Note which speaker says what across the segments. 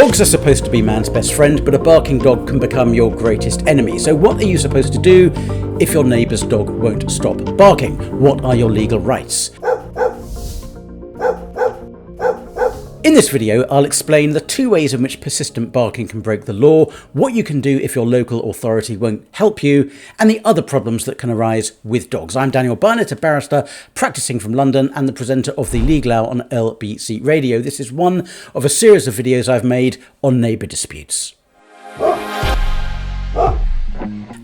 Speaker 1: Dogs are supposed to be man's best friend, but a barking dog can become your greatest enemy. So what are you supposed to do if your neighbour's dog won't stop barking? What are your legal rights? In this video, I'll explain the two ways in which persistent barking can break the law, what you can do if your local authority won't help you, and the other problems that can arise with dogs. I'm Daniel Barnett, a barrister practicing from London and the presenter of the Legal Hour on LBC Radio. This is one of a series of videos I've made on neighbour disputes.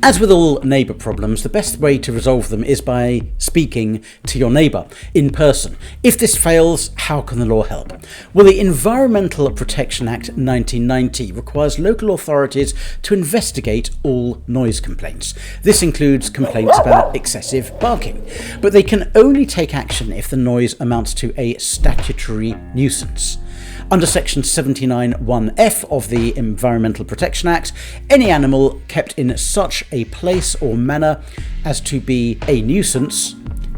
Speaker 1: As with all neighbour problems, the best way to resolve them is by speaking to your neighbour in person. If this fails, how can the law help? Well, the Environmental Protection Act 1990 requires local authorities to investigate all noise complaints. This includes complaints about excessive barking, but they can only take action if the noise amounts to a statutory nuisance. Under section 79(1)(f) of the Environmental Protection Act, any animal kept in such a place or manner as to be a nuisance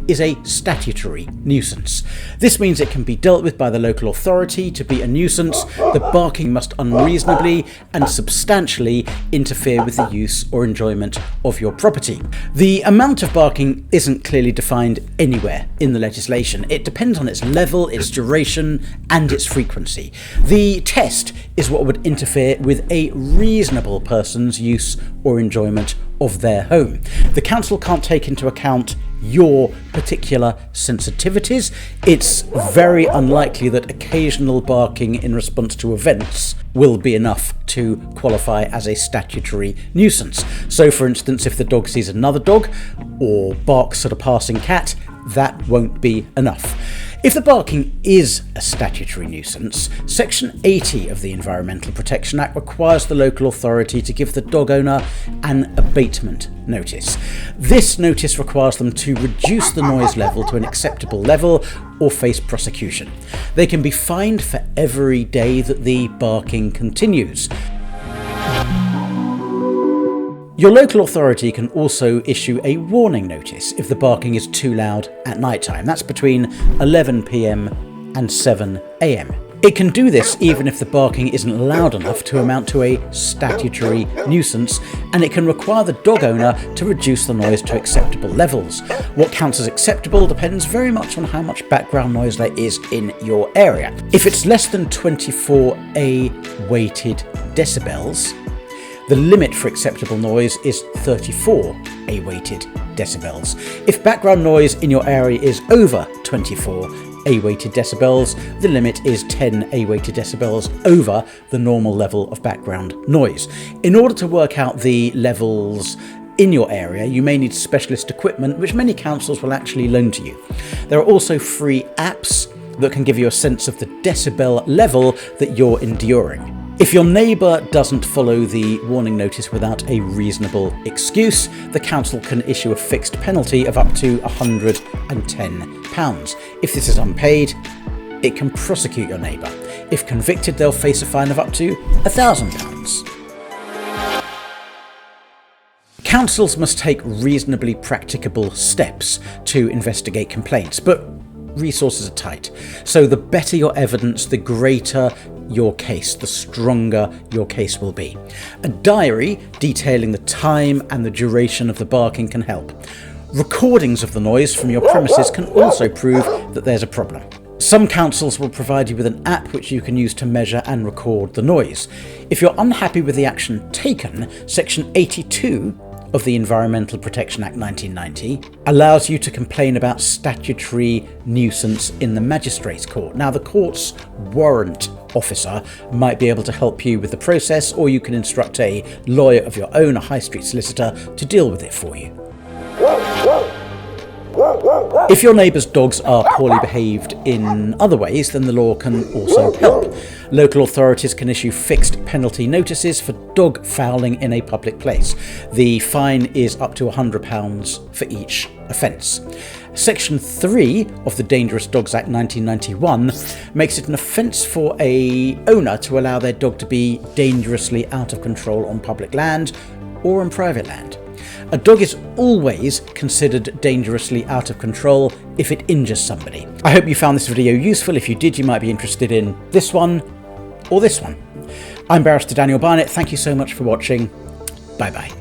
Speaker 1: is a statutory nuisance. This means it can be dealt with by the local authority. To be a nuisance, the barking must unreasonably and substantially interfere with the use or enjoyment of your property. The amount of barking isn't clearly defined anywhere in the legislation. It depends on its level, its duration, and its frequency. The test is what would interfere with a reasonable person's use or enjoyment of their home. The council can't take into account your particular sensitivities. It's very unlikely that occasional barking in response to events will be enough to qualify as a statutory nuisance. So, for instance, if the dog sees another dog or barks at a passing cat, that won't be enough. If the barking is a statutory nuisance, Section 80 of the Environmental Protection Act requires the local authority to give the dog owner an abatement notice. This notice requires them to reduce the noise level to an acceptable level or face prosecution. They can be fined for every day that the barking continues. Your local authority can also issue a warning notice if the barking is too loud at night time. That's between 11 p.m. and 7 a.m. It can do this even if the barking isn't loud enough to amount to a statutory nuisance, and it can require the dog owner to reduce the noise to acceptable levels. What counts as acceptable depends very much on how much background noise there is in your area. If it's less than 24 A-weighted decibels, the limit for acceptable noise is 34 A-weighted decibels. If background noise in your area is over 24 A-weighted decibels, the limit is 10 A-weighted decibels over the normal level of background noise. In order to work out the levels in your area, you may need specialist equipment, which many councils will actually loan to you. There are also free apps that can give you a sense of the decibel level that you're enduring. If your neighbour doesn't follow the warning notice without a reasonable excuse, the council can issue a fixed penalty of up to £110. If this is unpaid, it can prosecute your neighbour. If convicted, they'll face a fine of up to £1,000. Councils must take reasonably practicable steps to investigate complaints, but resources are tight. So the better your evidence, the greater your case, the stronger your case will be. A diary detailing the time and the duration of the barking can help. Recordings of the noise from your premises can also prove that there's a problem. Some councils will provide you with an app which you can use to measure and record the noise. If you're unhappy with the action taken, Section 82 of the Environmental Protection Act 1990 allows you to complain about statutory nuisance in the magistrates' court. Now, the court's warrant officer might be able to help you with the process, or you can instruct a lawyer of your own, a high street solicitor, to deal with it for you. If your neighbour's dogs are poorly behaved in other ways, then the law can also help. Local authorities can issue fixed penalty notices for dog fouling in a public place. The fine is up to £100 for each offence. Section 3 of the Dangerous Dogs Act 1991 makes it an offence for an owner to allow their dog to be dangerously out of control on public land or on private land. A dog is always considered dangerously out of control if it injures somebody. I hope you found this video useful. If you did, you might be interested in this one or this one. I'm Barrister Daniel Barnett. Thank you so much for watching. Bye bye.